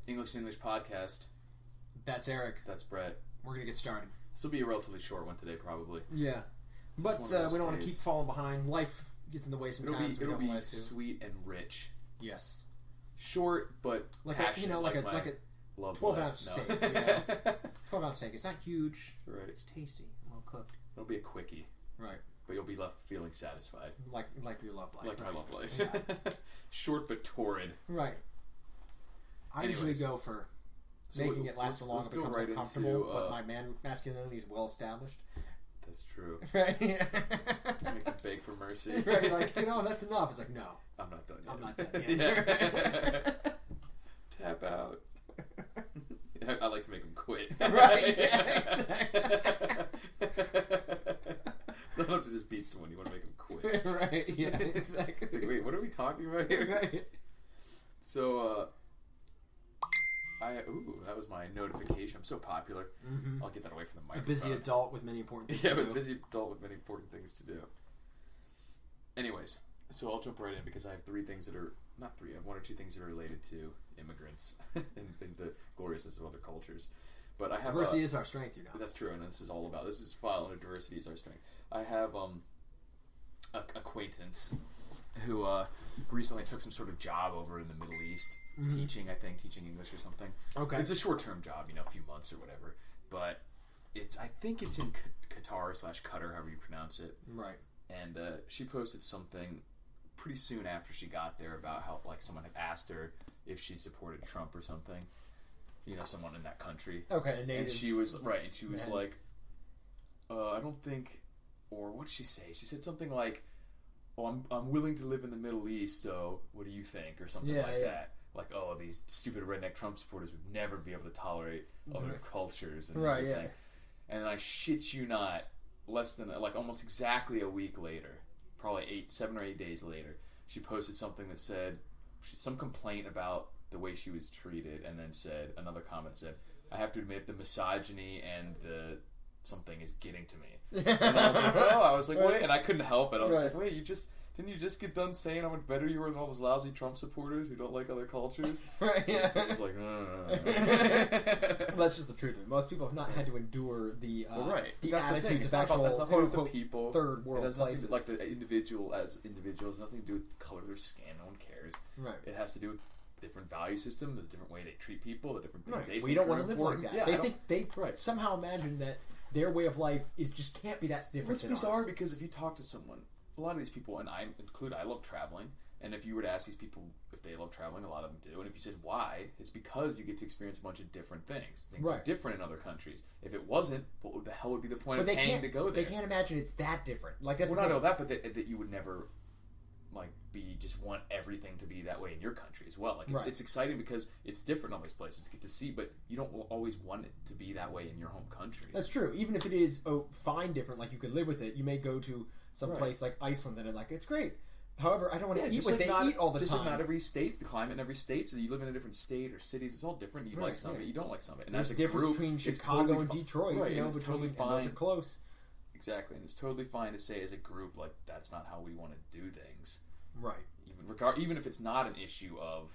English to English podcast. That's Eric. That's Brett. We're going to get started. This will be a relatively short one today, probably. Yeah. But we don't want to keep falling behind. Life gets in the way sometimes. It'll be sweet and rich. Yes. Short, but like passionate. Like a 12-ounce steak. You know? 12-ounce steak. It's not huge. Right. It's tasty. Well cooked. It'll be a quickie. Right. But you'll be left feeling satisfied. Like your love life. Like my love life. Yeah. Short but torrid. Right. I usually go for making it last so long it becomes uncomfortable, but my masculinity is well established. That's true. Right? Make them beg for mercy. Right, like, that's enough. It's like, no. I'm not done yet. I'm not done yet. Tap out. I like to make them quit. Right, yeah, exactly. So I don't have to just beat someone. You want to make them quit. Right, yeah, exactly. Like, wait, what are we talking about here? Right. So, that was my notification. I'm so popular. Mm-hmm. I'll get that away from the microphone. A busy adult with many important things to do. Yeah, a busy adult with many important things to do. Anyways, so I'll jump right in because I have I have one or two things that are related to immigrants and the gloriousness of other cultures. But I have diversity is our strength, you know. That's true, and this is file under diversity is our strength. I have an acquaintance who recently took some sort of job over in the Middle East, teaching English or something. Okay. It's a short-term job, a few months or whatever. But I think it's in Qatar/Qatar, however you pronounce it. Right. And she posted something pretty soon after she got there about how, like, someone had asked her if she supported Trump or something. Someone in that country. Okay, a native. And she was like, I don't think, or what did she say? She said something like, "Oh, I'm willing to live in the Middle East, so what do you think?" or something that. Like, oh, these stupid redneck Trump supporters would never be able to tolerate other cultures and everything. Yeah. And I shit you not, less than almost exactly a week later, probably 7 or 8 days later, she posted something that said some complaint about the way she was treated, and then another comment said, "I have to admit the misogyny and the something is getting to me." And I was like, wait, and I couldn't help it. I was like, wait, didn't you just get done saying how much better you were than all those lousy Trump supporters who don't like other cultures? Right, yeah. So it's like, Well, that's just the truth of it. Most people have not had to endure the attitudes of actual quote-unquote people. Third world places. Like the individual as individuals, nothing to do with the color of their skin. No one cares. Right. It has to do with different value system, the different way they treat people, the different things they We don't want to live like that. Yeah, they somehow imagine that their way of life just can't be that different. It's bizarre because if you talk to someone, a lot of these people, and I love traveling, and if you were to ask these people if they love traveling, a lot of them do, and if you said why, it's because you get to experience a bunch of different things. Things are different in other countries. If it wasn't, what the hell would be the point of paying to go there? They can't imagine it's that different. Like, that's not know that, but that you would never want everything to be that way in your country as well. Like, it's exciting because it's different in all these places to get to see, but you don't always want it to be that way in your home country. That's true. Even if it is fine different, like you could live with it, you may go to some place like Iceland and it's great. However, I don't want to eat what they eat all the time. Just not every state, the climate in every state, so you live in a different state or cities, it's all different. You like some of it, you don't like some of it. And there's a difference between Chicago and Detroit, it's totally fine. Those are close. Exactly, and it's totally fine to say as a group, like, that's not how we want to do things. Right. Even if it's not an issue of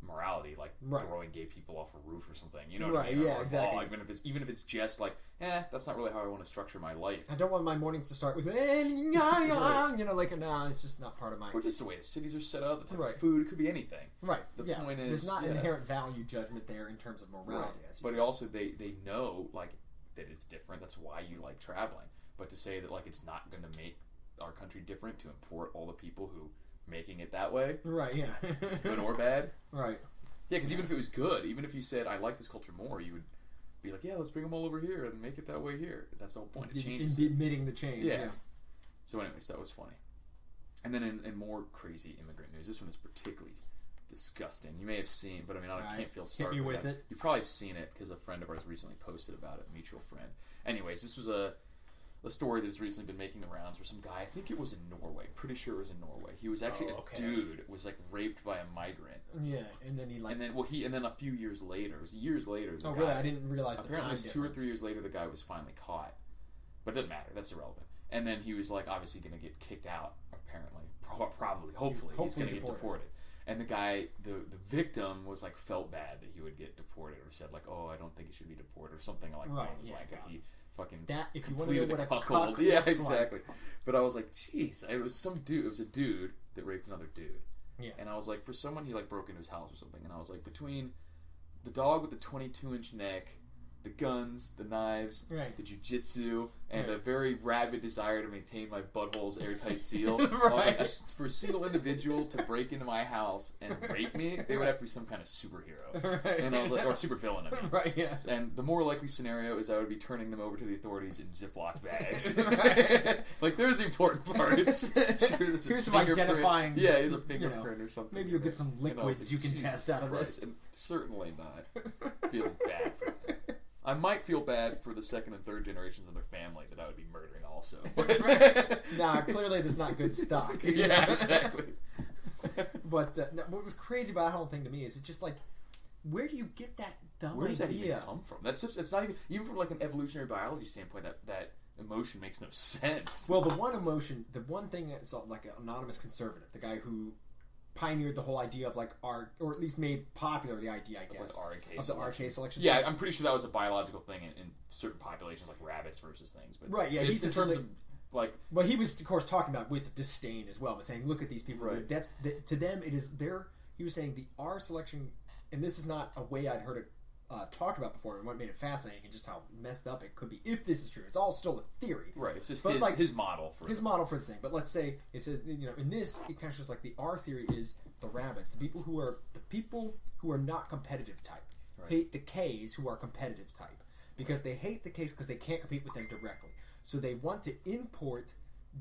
morality, like throwing gay people off a roof or something, you know what I mean? Yeah, exactly. Even if it's just like, that's not really how I want to structure my life. I don't want my mornings to start with, it's just not part of my. Or just the way the cities are set up, the type of food, it could be anything. Right. The point is, there's not inherent value judgment there in terms of morality. Right. But also, they know that it's different. That's why you like traveling. But to say that it's not going to make our country different to import all the people who making it that way, right? Yeah, good or bad, right? Yeah, because even if it was good, even if you said I like this culture more, you would be like, let's bring them all over here and make it that way here. That's the whole point. It changes. Admitting the change. Yeah. So, anyways, that was funny. And then in more crazy immigrant news, this one is particularly disgusting. You may have seen, but I can't feel sorry. Hit me with it. You probably have seen it because a friend of ours recently posted about it, a mutual friend. Anyways, this was a story that's recently been making the rounds where some guy, I think it was in Norway, pretty sure it was in Norway. He was actually a dude, was raped by a migrant. Yeah, and then and then a few years later, it was years later. Really? I didn't realize the time apparently it was difference. 2 or 3 years later the guy was finally caught. But it doesn't matter, that's irrelevant. And then he was obviously going to get kicked out, apparently. Probably, hopefully he's going to get deported. And the guy, the victim, was like felt bad that he would get deported, or said like, "Oh, I don't think he should be deported," or something like that. It was like that he fucking that. If you want to know what a cuck yeah, exactly. Like. But I was like, "Jeez, it was some dude. It was a dude that raped another dude." Yeah. And I was like, for someone, he like broke into his house or something, and I was like, between the dog with the 22-inch neck, the guns, the knives, the jiu-jitsu, and a very rabid desire to maintain my butthole's airtight seal. I was like, for a single individual to break into my house and rape me, they would have to be some kind of superhero. And I was like, or supervillain, I mean. Right, yes. And the more likely scenario is I would be turning them over to the authorities in Ziploc bags. Like, there's the important part. Here's some identifying... Yeah, here's a fingerprint or something. Maybe you'll get some liquids you can test out of this. And certainly not feeling bad for that. I might feel bad for the second and third generations of their family that I would be murdering also. Nah, clearly there's not good stock. Yeah, exactly. But what was crazy about that whole thing to me is it's just like, where do you get that dumb idea? Where does that even come from? It's not even from like an evolutionary biology standpoint, that emotion makes no sense. Well, the one thing that's like an anonymous conservative, the guy who pioneered the whole idea of like or at least made popular the idea, I guess, of the RK selection. Yeah, I'm pretty sure that was a biological thing in certain populations, like rabbits versus things. But right, yeah, he's in terms of like. Well, he was of course talking about with disdain as well, but saying, look at these people. Right. The depths to them, it is their. He was saying the R selection, and this is not a way I'd heard it talked about before, and what made it fascinating, and just how messed up it could be if this is true. It's all still a theory, right? It's just his model for this thing. But let's say it says, in this, it kind of shows like the R theory is the rabbits, the people who are not competitive type, hate the Ks who are competitive type, because they hate the Ks because they can't compete with them directly. So they want to import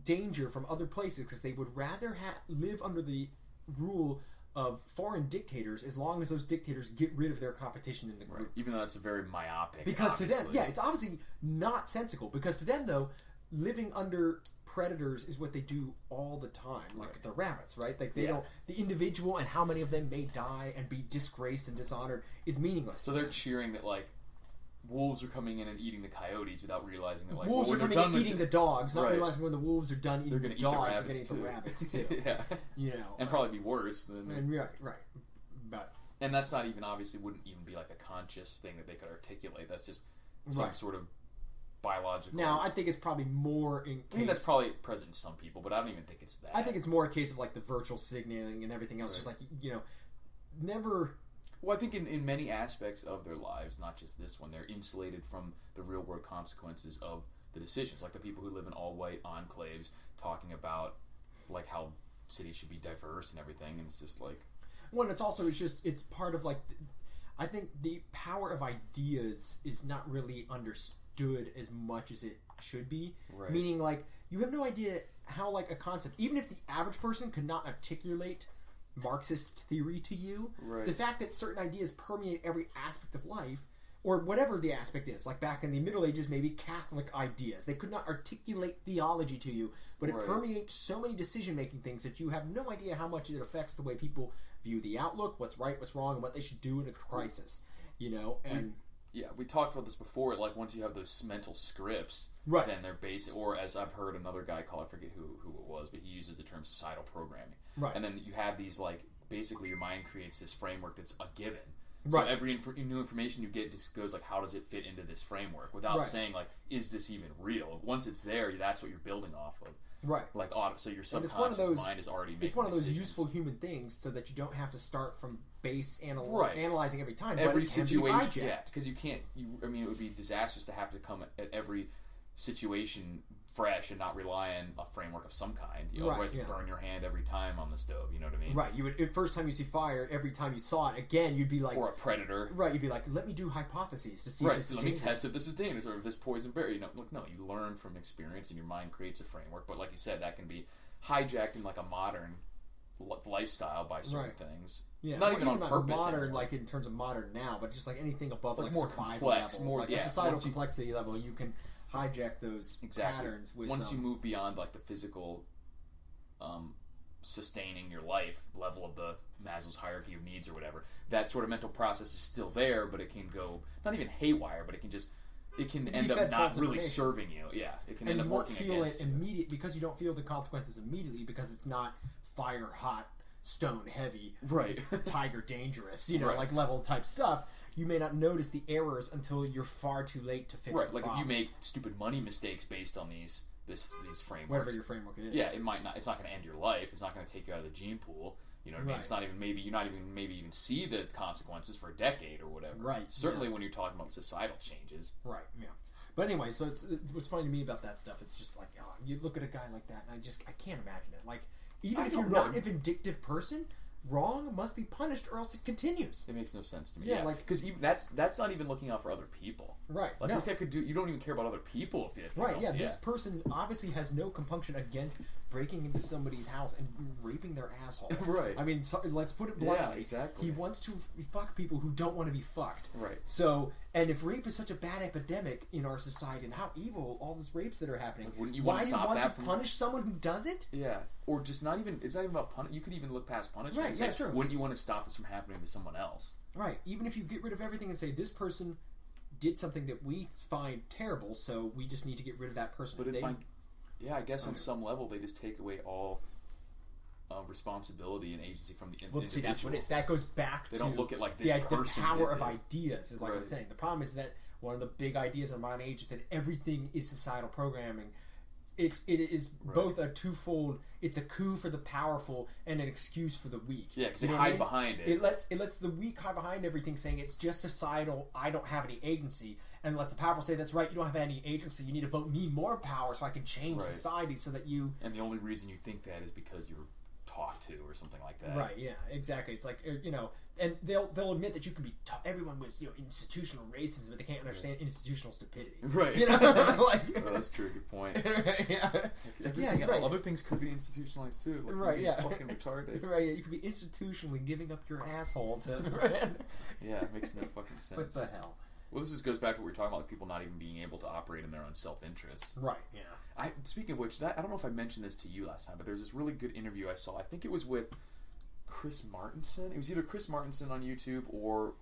danger from other places because they would rather live under the rule of foreign dictators as long as those dictators get rid of their competition in the group. Right. Even though that's a very myopic. Because obviously. To them, it's obviously not sensical. Because to them, though, living under predators is what they do all the time. Like the rabbits, right? Like they don't. The individual and how many of them may die and be disgraced and dishonored is meaningless. So they're cheering that like wolves are coming in and eating the coyotes without realizing that like wolves are coming in and eating the dogs, not realizing when the wolves are done eating the dogs, they're going to eat the rabbits too. Yeah, and probably be worse than. Right. And that's not even obviously wouldn't even be like a conscious thing that they could articulate. That's just some sort of biological. Now I think it's probably more in. I mean, that's probably present in some people, but I don't even think it's that. I think it's more a case of like the virtual signaling and everything else. Just like never. Well, I think in many aspects of their lives, not just this one, they're insulated from the real-world consequences of the decisions. Like the people who live in all-white enclaves talking about like how cities should be diverse and everything, and it's just like... Well, it's part of like... I think the power of ideas is not really understood as much as it should be. Right. Meaning, like, you have no idea how, like, a concept... Even if the average person could not articulate Marxist theory to you, the fact that certain ideas permeate every aspect of life, or whatever the aspect is, like back in the Middle Ages, maybe Catholic ideas, they could not articulate theology to you, but it permeates so many decision-making things that you have no idea how much it affects the way people view the outlook, what's right, what's wrong, and what they should do in a crisis, and... we talked about this before. Like once you have those mental scripts, then they're basic. Or as I've heard another guy call, I forget who it was, but he uses the term societal programming. Right. And then you have these like basically your mind creates this framework that's a given. So every new information you get just goes like, how does it fit into this framework? Without saying like, is this even real? Once it's there, that's what you're building off of. Right. Like so your subconscious mind is already making It's one of those decisions. useful human things, so that you don't have to start from base analyzing every time. Every situation, because you can't. I mean, it would be disastrous to have to come at every situation fresh and not rely on a framework of some kind. Otherwise, you burn your hand every time on the stove. You know what I mean? Right. You would first time you see fire, every time you saw it again, you'd be like, or a predator. Right. You'd be like, let me do hypotheses to see if this is dangerous. Let me test if this is dangerous or if this poison berry. Look, no. You learn from experience, and your mind creates a framework. But like you said, that can be hijacked in like a modern lifestyle by certain things. Yeah, not even on purpose. Modern, anymore. like in terms of modern now, but just like anything above like more survival complex, level, more a societal complexity level, you can hijack those patterns. Once you move beyond like the physical, sustaining your life level of the Maslow's hierarchy of needs or whatever, that sort of mental process is still there, but it can go not even haywire, but it can end up not really serving you. Yeah, it can end up working against you. And you won't feel it immediate because you don't feel the consequences immediately because it's not fire hot stone heavy, right, tiger dangerous, like level type stuff. You may not notice the errors until you're far too late to fix the problem. If you make stupid money mistakes based on these frameworks, whatever your framework is, it's not going to end your life. It's not going to take you out of the gene pool. You know what I mean? It's not even maybe see the consequences for a decade or whatever. Right. Certainly when you're talking about societal changes. Right. Yeah. But anyway, so it's what's funny to me about that stuff. It's just like, you look at a guy like that, and I can't imagine it. Like, even if you're not a vindictive person, wrong must be punished, or else it continues. It makes no sense to me. Yeah, because that's not even looking out for other people. Right. Like this guy could do. You don't even care about other people if you. Right. Yeah. This person obviously has no compunction against breaking into somebody's house and raping their asshole. Right. I mean, let's put it bluntly. Yeah. Exactly. He wants to fuck people who don't want to be fucked. Right. So, and if rape is such a bad epidemic in our society, and how evil all these rapes that are happening, wouldn't you want to stop that? Punish someone who does it? Yeah. Or just not even. It's not even about punishment. You could even look past punishment. Right. And say, True. Wouldn't you want to stop this from happening to someone else? Right. Even if you get rid of everything and say this person did something that we find terrible, so we just need to get rid of that person. But I guess on some level they just take away all responsibility and agency from the individual. Well, see, that's what it is. That goes back to... They don't look at like this person. The power of ideas is like I'm saying. The problem is that one of the big ideas in the modern age is that everything is societal programming. It is both a twofold. It's a coup for the powerful and an excuse for the weak. Yeah, because they hide behind it. It lets the weak hide behind everything, saying it's just societal. I don't have any agency, and lets the powerful say, "That's right. You don't have any agency. You need to vote me more power so I can change society so that you." And the only reason you think that is because you're taught to, or something like that. Right. Yeah. Exactly. It's like and they'll admit that you can be everyone was institutional racism, but they can't understand institutional stupidity. Right. Like that's true. Good point. Yeah. It's like, other things could be institutionalized too. Like, right. Yeah. Fucking retarded. Right. Yeah. You could be institutionally giving up your asshole to. Yeah. It makes no fucking sense. What the hell? Well, this goes back to what we were talking about, like people not even being able to operate in their own self-interest. Right. Yeah. Speaking of which, I don't know if I mentioned this to you last time, but there's this really good interview I saw. I think it was with Chris Martinson. It was either Chris Martinson on YouTube or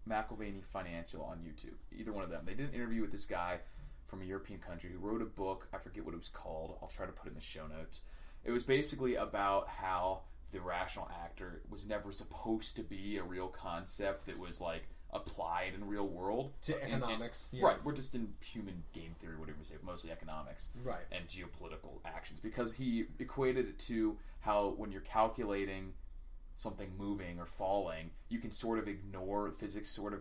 McIlvaney Financial on YouTube. Either one of them. They did an interview with this guy from a European country who wrote a book. I forget what it was called. I'll try to put it in the show notes. It was basically about how the rational actor was never supposed to be a real concept that was like applied in real world to economics. Right, we're just in human game theory, whatever you say, mostly economics, right, and geopolitical actions, because he equated it to how when you're calculating something moving or falling, you can sort of ignore physicists sort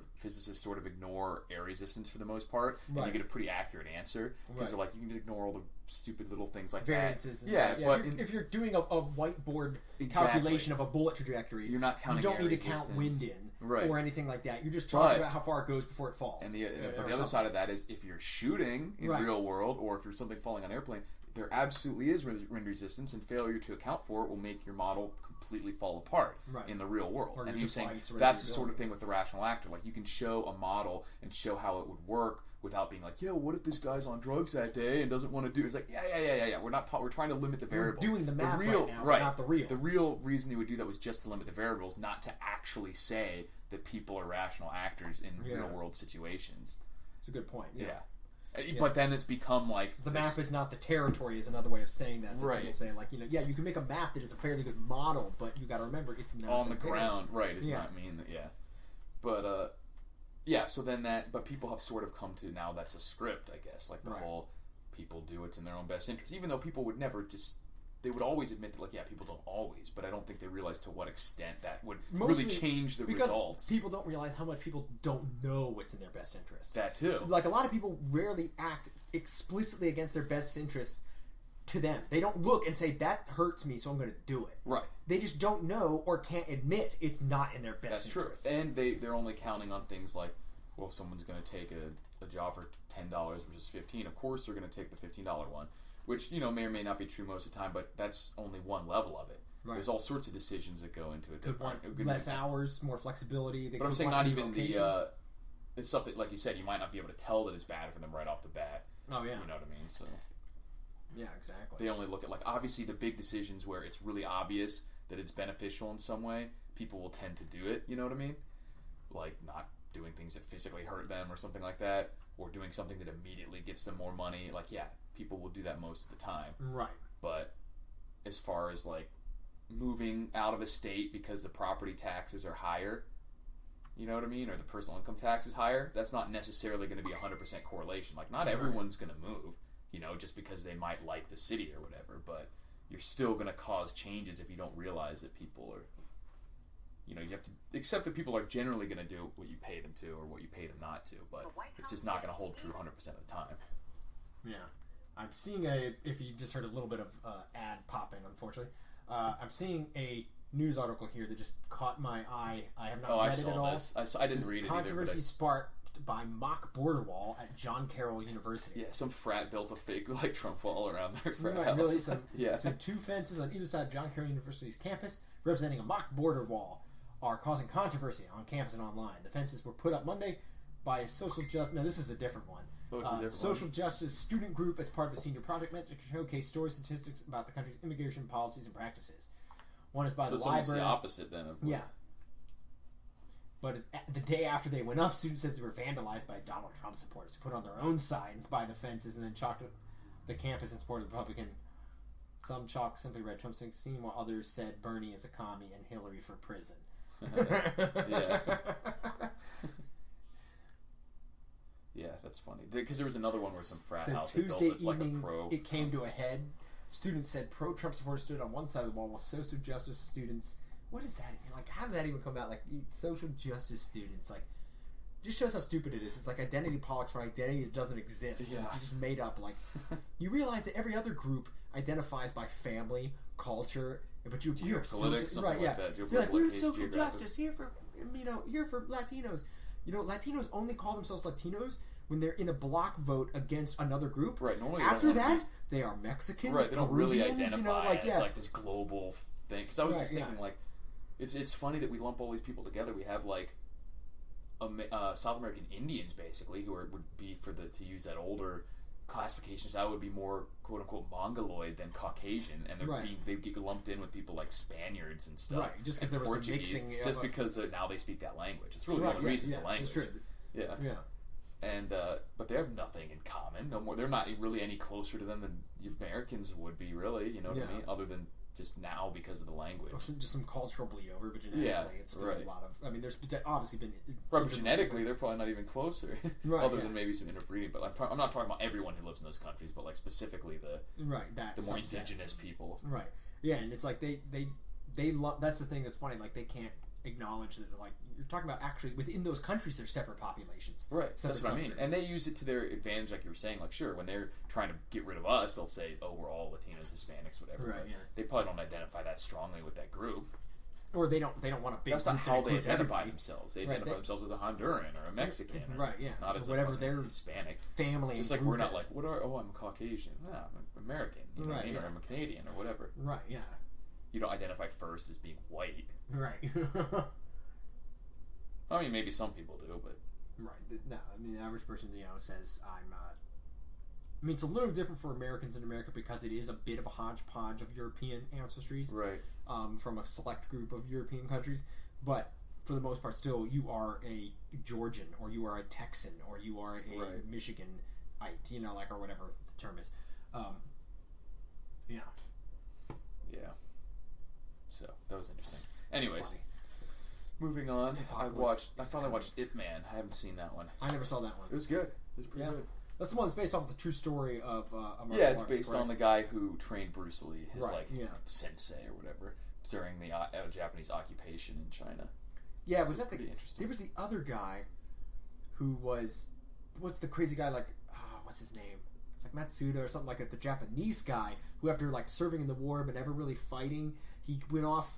of ignore air resistance for the most part, and you get a pretty accurate answer because they're like, you can just ignore all the stupid little things like variances. That. Yeah, but if you're doing a whiteboard calculation of a bullet trajectory, you're not counting. You don't need to count wind in or anything like that. You're just talking about how far it goes before it falls. And the other side of that is if you're shooting in real world, or if you're something falling on an airplane, there absolutely is wind resistance, and failure to account for it will make your model completely fall apart in the real world. Or and he's saying that's the sort of thing with the rational actor. Like, you can show a model and show how it would work without being like, what if this guy's on drugs that day and doesn't want to do it? It's like, we're trying to limit the variables. We're doing the math right now, but not the real. The real reason he would do that was just to limit the variables, not to actually say that people are rational actors in real world situations. It's a good point. Yeah. But then it's become like the map is not the territory is another way of saying that. Right. People say like, you can make a map that is a fairly good model, but you got to remember it's not on the ground. Right. It's not mean that. But so then but people have sort of come to now that's a script, I guess. Like the whole people do what's in their own best interest, even though people would never just. They would always admit that, like, people don't always, but I don't think they realize to what extent that would really change the results. People don't realize how much people don't know what's in their best interest. That too. Like, a lot of people rarely act explicitly against their best interest to them. They don't look and say, that hurts me, so I'm going to do it. Right. They just don't know or can't admit it's not in their best interest. That's true. And they're only counting on things like, well, if someone's going to take a job for $10 versus $15, of course they're going to take the $15 one. Which, may or may not be true most of the time, but that's only one level of it. Right. There's all sorts of decisions that go into it. Could want less hours, more flexibility. But I'm saying not even it's stuff that, like you said, you might not be able to tell that it's bad for them right off the bat. Oh, yeah. You know what I mean? So. Yeah, exactly. They only look at, like, obviously the big decisions where it's really obvious that it's beneficial in some way, people will tend to do it, you know what I mean? Like, not doing things that physically hurt them or something like that, or doing something that immediately gets them more money. Like, people will do that most of the time. Right. But as far as, like, moving out of a state because the property taxes are higher. You know what I mean? Or the personal income tax is higher. That's not necessarily going to be 100% correlation. Like, not everyone's going to move, just because they might like the city or whatever. But you're still going to cause changes if you don't realize that people are, you have to accept that people are generally going to do what you pay them to or what you pay them not to. But it's just not going to hold true 100% of the time. Yeah. I'm seeing if you just heard a little bit of ad popping, unfortunately, I'm seeing a news article here that just caught my eye. I have not read it at all. This. I didn't read it either. Controversy sparked by mock border wall at John Carroll University. Yeah, some frat built a fake Trump wall around their frat house. Really? So 2 fences on either side of John Carroll University's campus, representing a mock border wall, are causing controversy on campus and online. The fences were put up Monday by a social justice. No, this is a different one. Social justice student group as part of a senior project meant to showcase stories, statistics about the country's immigration policies and practices. One is by the library. So it's the opposite then. Yeah. But the day after they went up, students said they were vandalized by Donald Trump supporters who put on their own signs by the fences and then chalked the campus in support of the Republican. Some chalk simply read Trump 16, while others said Bernie is a commie and Hillary for prison. Yeah. Yeah, that's funny. Because there was another one where some frat house Tuesday built evening, like a pro. It came to a head. Students said pro-Trump supporters stood on one side of the wall while social justice students... What is that? Like, how did that even come out? Like, social justice students, like... Just shows how stupid it is. It's like identity politics for identity that doesn't exist. Yeah. You just made up, like... You realize that every other group identifies by family, culture, but you're social... Right, yeah. Like you're like, we're social justice, here for Latinos. Latinos only call themselves Latinos when they're in a block vote against another group. Right. Normally, after that, they are Mexicans. Right. They don't really identify as like this global thing. Because I was just thinking, like, it's funny that we lump all these people together. We have like South American Indians, basically, who would be to use that older classifications. That would be more quote unquote Mongoloid than Caucasian, and they get lumped in with people like Spaniards and stuff. Right. Just because there was some mixing. Just because now they speak that language. It's really the only reason it's a language. It's true. Yeah. Yeah. And but they have nothing in common. No more. They're not really any closer to them than Americans would be. Really, you know what I mean? Other than just now because of the language. Just some cultural bleed over, but genetically, it's still a lot of. I mean, there's obviously been. Right, but genetically, they're probably not even closer. Right. Other than maybe some interbreeding, but I'm not talking about everyone who lives in those countries, but like specifically the more indigenous people. Right. Yeah, and it's like they that's the thing that's funny. Like they can't acknowledge that. Like you're talking about actually within those countries, there's separate populations. Right. That's what I mean. And they use it to their advantage, like you were saying. Like sure, when they're trying to get rid of us, they'll say, "Oh, we're all Latinos, Hispanics, whatever." Right. Yeah. They probably don't identify that strongly with that group. Or they don't want a big. That's not how they identify themselves. They identify themselves as a Honduran or a Mexican, right? Yeah, not as whatever their Hispanic family. Just like we're not like I'm Caucasian. No, I'm American. You know what I mean? Or I'm a Canadian or whatever. Right. Yeah. You don't identify first as being white. Right. I mean, maybe some people do, but right. No, I mean, the average person, says I'm. I mean, it's a little different for Americans in America because it is a bit of a hodgepodge of European ancestries, right? From a select group of European countries, but for the most part, still, you are a Georgian, or you are a Texan, or you are a Michiganite, or whatever the term is. Yeah. Yeah. So that was interesting. Anyways. Moving on, I finally watched Ip Man. I haven't seen that one. I never saw that one. It was good. It was pretty good. That's the one that's based off the true story of a martial it's based on the guy who trained Bruce Lee, his sensei or whatever, during the Japanese occupation in China. Yeah, so was that pretty interesting? There was the other guy who was what's the crazy guy what's his name? It's like Matsuda or something like that. The Japanese guy who, after serving in the war but never really fighting, he went off.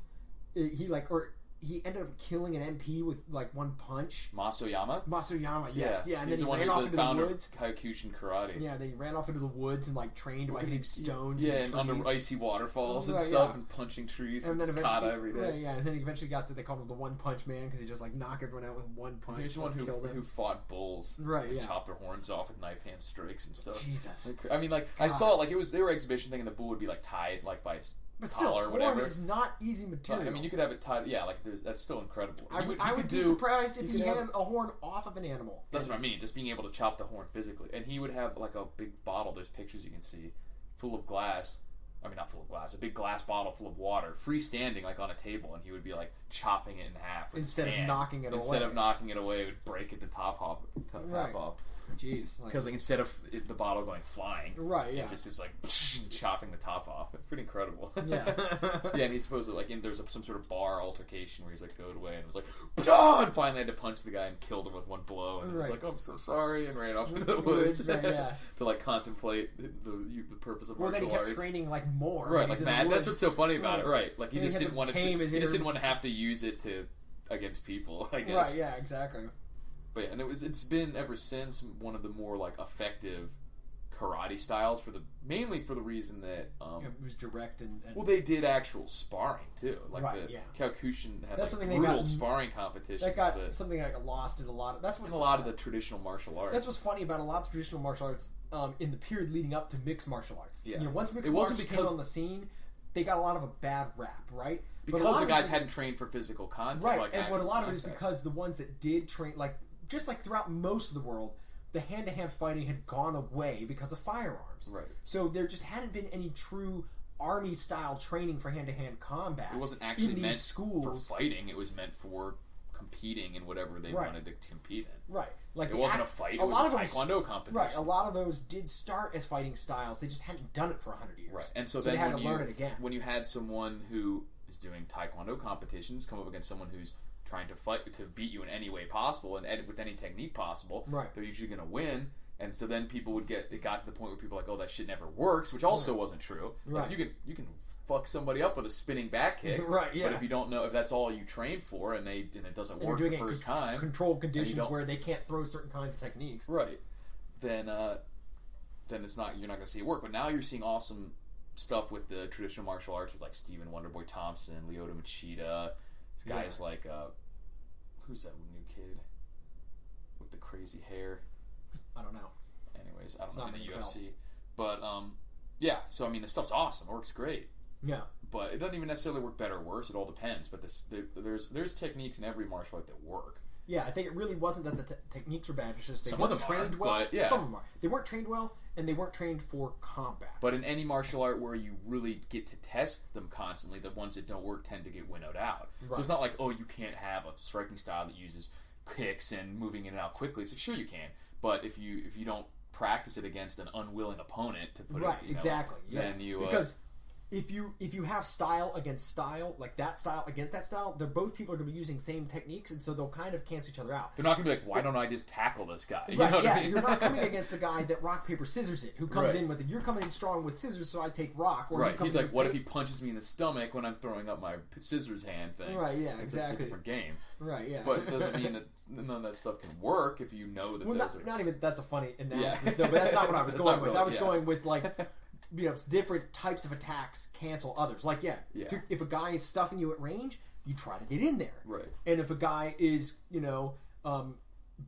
He ended up killing an MP with one punch. Masoyama, yes, yeah, and then he ran off into the woods. Kyokushin karate. Yeah, then he ran off into the woods and trained by hitting stones. Yeah, and under icy waterfalls and stuff, and punching trees and then kata every day. Yeah, and then he eventually got to, they called him the One Punch Man because he just knocked everyone out with one punch. He's the one who fought bulls, and chopped their horns off with knife hand strikes and stuff. Jesus, I mean, I saw it they were exhibition thing, and the bull would be tied by its. But still, horn is not easy material. I mean, you could have it tied. Yeah, that's still incredible. I would be surprised if he had a horn off of an animal. That's what I mean. Just being able to chop the horn physically, and he would have a big bottle. There's pictures you can see, full of glass, I mean, not full of glass, a big glass bottle full of water, freestanding, like, on a table, and he would be, like, chopping it in half. Instead of knocking it away. Instead of knocking it away, it would break at the top off, half off. Jeez. Because, like, instead of the bottle going flying, right, yeah. it just is, like, chopping the top off. It's pretty incredible. Yeah. Yeah, and he's supposed to, like, there's some sort of bar altercation where he's, like, going away, and was like, and finally had to punch the guy and killed him with one blow, and he was like, oh, I'm so sorry, and ran off into the woods to, like, contemplate the purpose of martial arts. Well, then he kept training, like, more. Right, like, mad. That's what's so funny about it, right. Like, he just didn't want to he just didn't want to have to use it against people, I guess. Right, yeah, exactly. But yeah, and it's been ever since one of the more, like, effective karate styles mainly for the reason that it was direct and well, they did actual sparring too. Like Kyokushin had brutal sparring competitions. That got something like lost in a lot of the traditional martial arts. That's what's funny about a lot of traditional martial arts in the period leading up to mixed martial arts. Yeah. You know, once mixed martial arts came on the scene, they got a lot of a bad rap, right? Because the guys hadn't trained for physical contact, right? Like and what a lot of it is because the ones that did train, just like throughout most of the world, the hand-to-hand fighting had gone away because of firearms. Right. So there just hadn't been any true army-style training for hand-to-hand combat. It wasn't actually meant schools for fighting. It was meant for competing in whatever they wanted to compete in. Right. Like it wasn't a fight. It was a taekwondo competition. Right. A lot of those did start as fighting styles. They just hadn't done it for 100 years. Right. And so they had to learn it again. When you had someone who is doing taekwondo competitions come up against someone who's trying to fight to beat you in any way possible and with any technique possible, they're usually going to win. And so then people would it got to the point where people were like, oh, that shit never works, which also wasn't true. Right. Like, you can fuck somebody up with a spinning back kick, right? Yeah. But if you don't know if that's all you train for and it doesn't work the first time, controlled conditions where they can't throw certain kinds of techniques, right? Then it's not you're not going to see it work. But now you're seeing awesome stuff with the traditional martial arts with like Stephen Wonderboy Thompson, Lyoto Machida. Guys like who's that new kid with the crazy hair? I don't know. Anyways, I don't know in the UFC, but yeah. So I mean, the stuff's awesome. It works great. Yeah. But it doesn't even necessarily work better or worse. It all depends. But there's techniques in every martial art that work. Yeah, I think it really wasn't that the techniques were bad. It's just they Some weren't of them trained are, well. But yeah. Some of them are. They weren't trained well, and they weren't trained for combat. But in any martial art where you really get to test them constantly, the ones that don't work tend to get winnowed out. Right. So it's not like, oh, you can't have a striking style that uses kicks and moving in and out quickly. It's like, sure you can, but if you don't practice it against an unwilling opponent, to put then you because if you have style against style, like that style against that style, they're both people are going to be using same techniques, and so they'll kind of cancel each other out. They're not going to be like, why don't I just tackle this guy? You right? Know what yeah, I mean? You're not coming against the guy that rock paper scissors it, who comes in with it. You're coming in strong with scissors, so I take rock. Or He's like, what if he punches me in the stomach when I'm throwing up my scissors hand thing? Right. Yeah. Exactly. It's a different game. Right. Yeah. But it doesn't mean that none of that stuff can work if you know that. Well, not even that's a funny analysis though. But that's not what I was going with. I was going with like. Different types of attacks cancel others. Like, if a guy is stuffing you at range, you try to get in there. Right. And if a guy is,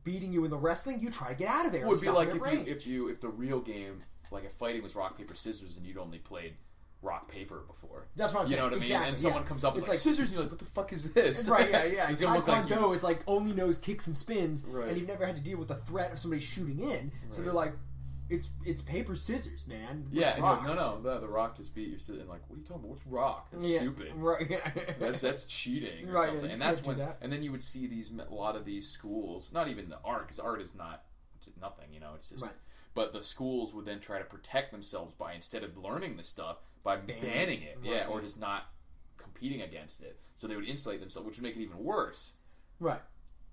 beating you in the wrestling, you try to get out of there. It would be like if the real game, like if fighting was rock, paper, scissors, and you'd only played rock, paper before. That's what I'm saying. You know what I mean? Exactly, and someone comes up with like scissors, and you're like, what the fuck is this? Right, yeah. Taekwondo is like only knows kicks and spins, right. And you've never had to deal with the threat of somebody shooting in. Right. So they're like, it's paper scissors, man. What's rock? Like, the rock just beat you. Sitting like, what are you talking about? What's rock? That's stupid. Right. that's cheating or something. And that's when. And then you would see a lot of these schools. Not even the art, because art is not. It's nothing. It's just. Right. But the schools would then try to protect themselves by, instead of learning the stuff, by banning it. Right. Or just not competing against it. So they would insulate themselves, which would make it even worse. Right.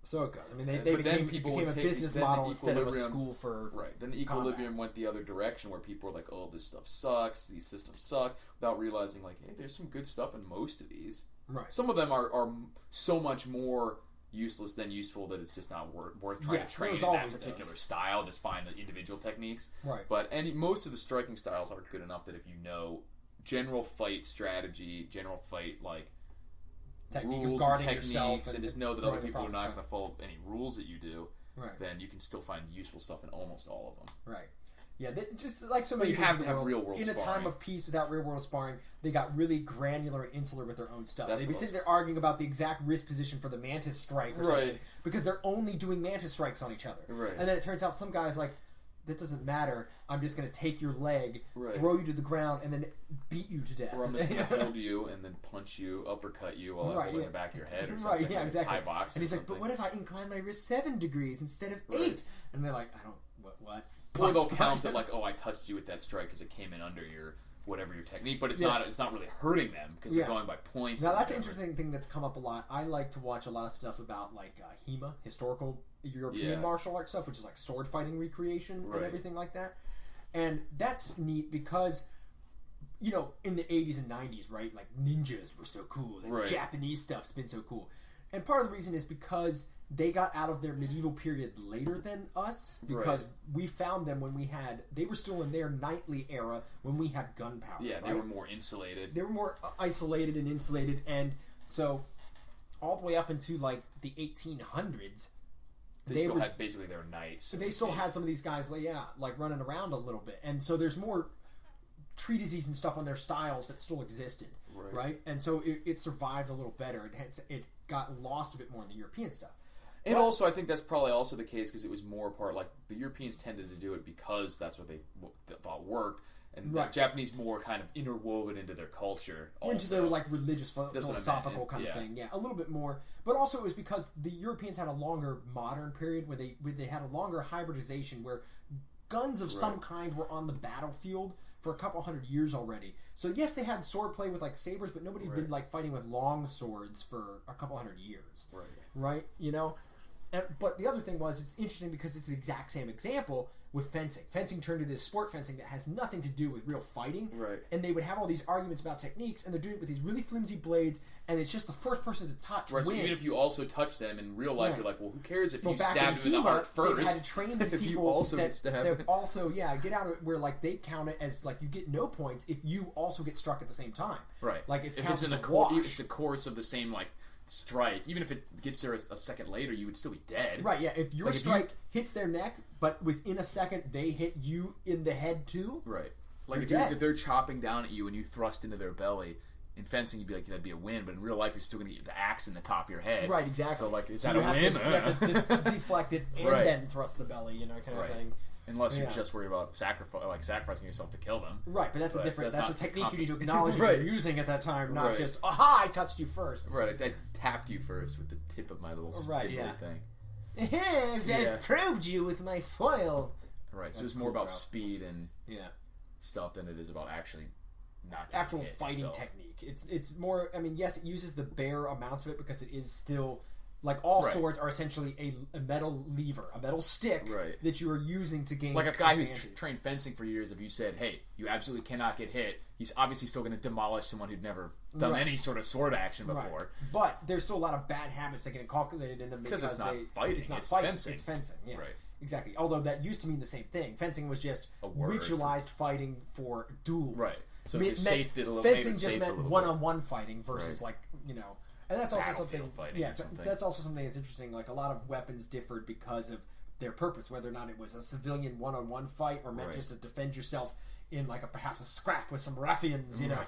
So it goes. I mean, they became a business model instead of a school for Then the equilibrium went the other direction, where people were like, "Oh, this stuff sucks. These systems suck," without realizing, like, hey, there's some good stuff in most of these. Right. Some of them are so much more useless than useful that it's just not worth trying to train in that particular style. Just find the individual techniques. Right. But most of the striking styles are good enough that if you know general fight strategy, general fight rules and techniques, and just know that other people are not going to follow any rules that you do, then you can still find useful stuff in almost all of them. Right. Yeah, just like so many things. You have to have real world sparring. In a time of peace without real world sparring, they got really granular and insular with their own stuff. They'd be sitting there arguing about the exact wrist position for the mantis strike or something, because they're only doing mantis strikes on each other. Right. And then it turns out some guys like, that doesn't matter. I'm just going to take your leg, right. throw you to the ground, and then beat you to death. Or I'm just going to hold you and then punch you, uppercut you while I'm in the back of your head or something. Right, yeah, exactly. Thai box and he's something. like, but what if I incline my wrist 7 degrees instead of 8? And they're like, I don't, what? Or they'll count it like, oh, I touched you with that strike because it came in under your whatever your technique, but it's not really hurting them because they're going by points. Now that's an interesting thing that's come up a lot. I like to watch a lot of stuff about like HEMA, historical European martial arts stuff, which is like sword fighting recreation and everything like that. And that's neat because, you know, in the 80s and 90s, right, like ninjas were so cool. And Japanese stuff's been so cool. And part of the reason is because they got out of their medieval period later than us, because we found them when they were still in their knightly era when we had gunpowder. Yeah, they were more insulated. They were more isolated and insulated, and so all the way up into like the 1800s, they still had basically their knights. They still had some of these guys, like running around a little bit, and so there's more treatises and stuff on their styles that still existed, right? And so it survived a little better. It got lost a bit more in the European stuff. And also, I think that's probably also the case because it was more part like the Europeans tended to do it because that's what they thought worked, and the Japanese more kind of interwoven into their culture. Into their like religious, philosophical kind of thing, a little bit more. But also, it was because the Europeans had a longer modern period where they had a longer hybridization where guns of some kind were on the battlefield for a couple hundred years already. So yes, they had swordplay with like sabers, but nobody's been like fighting with long swords for a couple hundred years. Right? You know? But the other thing was, it's interesting because it's the exact same example with fencing. Fencing turned into this sport fencing that has nothing to do with real fighting. And they would have all these arguments about techniques, and they're doing it with these really flimsy blades, and it's just the first person to touch wins. So even if you also touch them in real life, you're like, well, who cares if you stab them in the heart first? They've had to train these people you also that also, get out of it where like they count it as like you get no points if you also get struck at the same time. Like it's if it's in it's a course of the same like strike, even if it gets there a second later, you would still be dead. If your strike hits their neck, but within a second they hit you in the head too. Like if they're chopping down at you and you thrust into their belly, in fencing you'd be like, that'd be a win, but in real life you're still going to get the axe in the top of your head. Exactly. So like, is that a win? You have to just deflect it and then thrust the belly, you know, kind of thing. Unless you're just worried about sacrificing yourself to kill them. But that's a technique you need to acknowledge that you're using at that time, not just, aha, I touched you first. I tapped you first with the tip of my little spindly thing. I've probed you with my foil. So it's more about speed and stuff than it is about actually not actual fighting technique. It's more, I mean, yes, it uses the bare amounts of it because it is still... Like, all swords are essentially a metal lever, a metal stick that you are using to gain... Like a guy who's trained fencing for years, if you said, hey, you absolutely cannot get hit, he's obviously still going to demolish someone who'd never done any sort of sword action before. But there's still a lot of bad habits that get inculcated in them because it's not fighting, it's fencing. It's fencing, Exactly. Although that used to mean the same thing. Fencing was just ritualized fighting for duels. So it saved it a little. Fencing just meant one-on-one fighting versus like, you know... And that's also something. That's also something that's interesting. Like a lot of weapons differed because of their purpose, whether or not it was a civilian one-on-one fight or meant just to defend yourself in like perhaps a scrap with some ruffians, you know.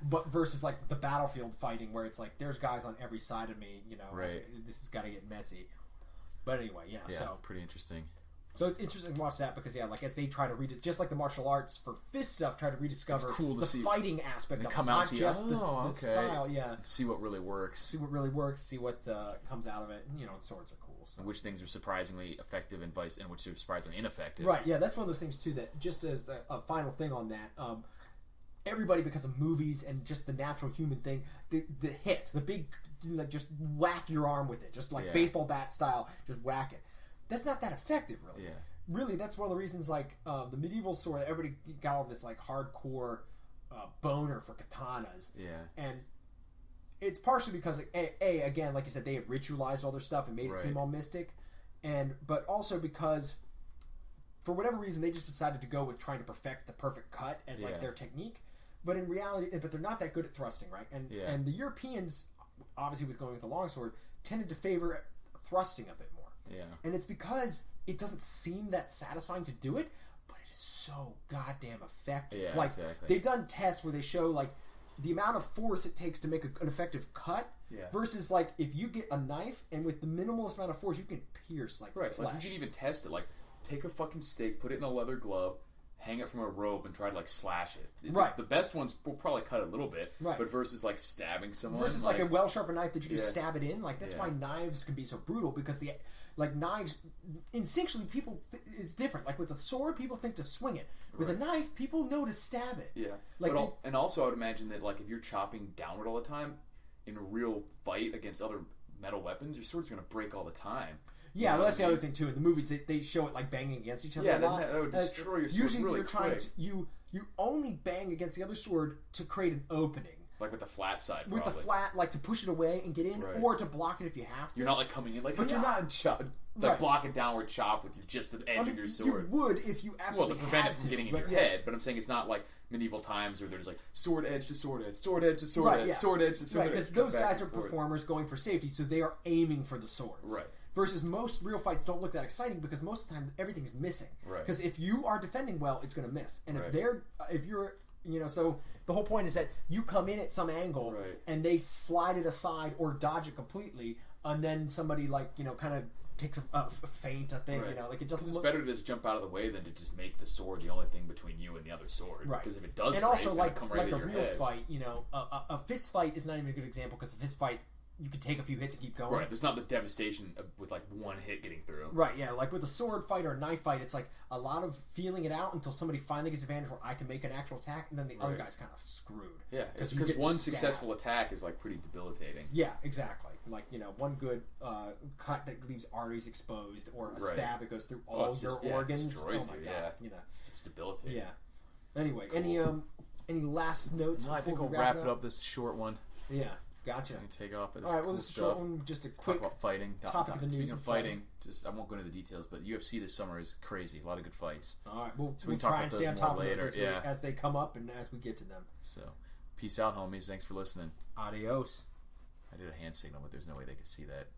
But versus like the battlefield fighting, where it's like there's guys on every side of me, you know. This has got to get messy. But anyway, so pretty interesting. So it's interesting to watch that because, like, as they try to just like the martial arts for fist stuff, try to rediscover the fighting aspect of it, not just the style. See what really works. See what comes out of it. You know, swords are cool. So. And which things are surprisingly effective and which are surprisingly ineffective. That's one of those things, too, that just as a final thing on that, everybody, because of movies and just the natural human thing, the hit, the big, just whack your arm with it, just like baseball bat style, just whack it. That's not that effective, really. Really, that's one of the reasons, like, the medieval sword, everybody got all this, like, hardcore boner for katanas. And it's partially because, like, again, like you said, they had ritualized all their stuff and made it seem all mystic. But also because, for whatever reason, they just decided to go with trying to perfect the perfect cut as, like, their technique. But in reality, they're not that good at thrusting, right? And the Europeans, obviously with going with the longsword, tended to favor thrusting a bit more. And it's because it doesn't seem that satisfying to do it, but it is so goddamn effective. Like, they've done tests where they show, like, the amount of force it takes to make an effective cut versus, like, if you get a knife and with the minimalist amount of force, you can pierce, like, flesh. Like, you can even test it. Like, take a fucking steak, put it in a leather glove, hang it from a rope, and try to like slash it. Right. The best ones will probably cut a little bit. Right. But versus like stabbing someone. Versus like a well-sharpened knife that you just Yeah. stab it in. Like that's why knives can be so brutal, because the like knives instinctually people it's different. Like with a sword, people think to swing it. With a knife, people know to stab it. Yeah. Like and also I would imagine that like if you're chopping downward all the time in a real fight against other metal weapons, your sword's going to break all the time. Yeah, well, that's the other thing too. In the movies, they show it like banging against each other. Yeah, a lot. that would destroy your sword. Usually, really you're trying quick. to you only bang against the other sword to create an opening. Like with the flat side, With probably. the flat, like to push it away and get in, Right. or to block it if you have to. You're not like coming in like, But you're not- Right. block a downward chop with just the edge of your sword. You would if you Well, absolutely to prevent had it from to, getting in but your yeah. head, but I'm saying it's not like medieval times where there's like sword edge to sword edge, sword edge to sword Right, edge, yeah. sword edge to sword Right, edge. because those cut back guys are and forth. performers going for safety, so they are aiming for the swords. Right. Versus most real fights don't look that exciting because most of the time everything's missing. Right. Because if you are defending well, it's going to miss, and Right. if you're so the whole point is that you come in at some angle Right. and they slide it aside or dodge it completely, and then somebody kind of takes a feint, a thing, Right. like it doesn't It's look. better to just jump out of the way than to just make the sword the only thing between you and the other sword. Right. Because if it does, And break, also, then like it'll come right a at your real head. fight, a fist fight is not even a good example because a fist fight you can take a few hits and keep going. Right. There's not the devastation with like one hit getting through. Right, yeah. Like with a sword fight or a knife fight, it's like a lot of feeling it out until somebody finally gets advantage where I can make an actual attack, and then the other Right. guy's kind of screwed. Yeah, you because get one stabbed. successful attack is like pretty debilitating. Yeah, exactly. Like, one good cut that leaves arteries exposed, or a Right. stab that goes through all it's your just- yeah, it organs. destroys Oh my you, god, yeah. It's debilitating. Yeah. Anyway, any last notes? No, I think before we'll we wrap it up. This short one. Yeah, gotcha. I can take off. But All right, well, cool this is a stuff. short one. Just a Talk quick about fighting. topic of the news Speaking of of fighting, just I won't go into the details, but UFC this summer is crazy. A lot of good fights. All right, we'll So we can try talk and about stay on those top more of those later, as they come up and as we get to them. So, peace out, homies. Thanks for listening. Adios. I did a hand signal, but there's no way they could see that.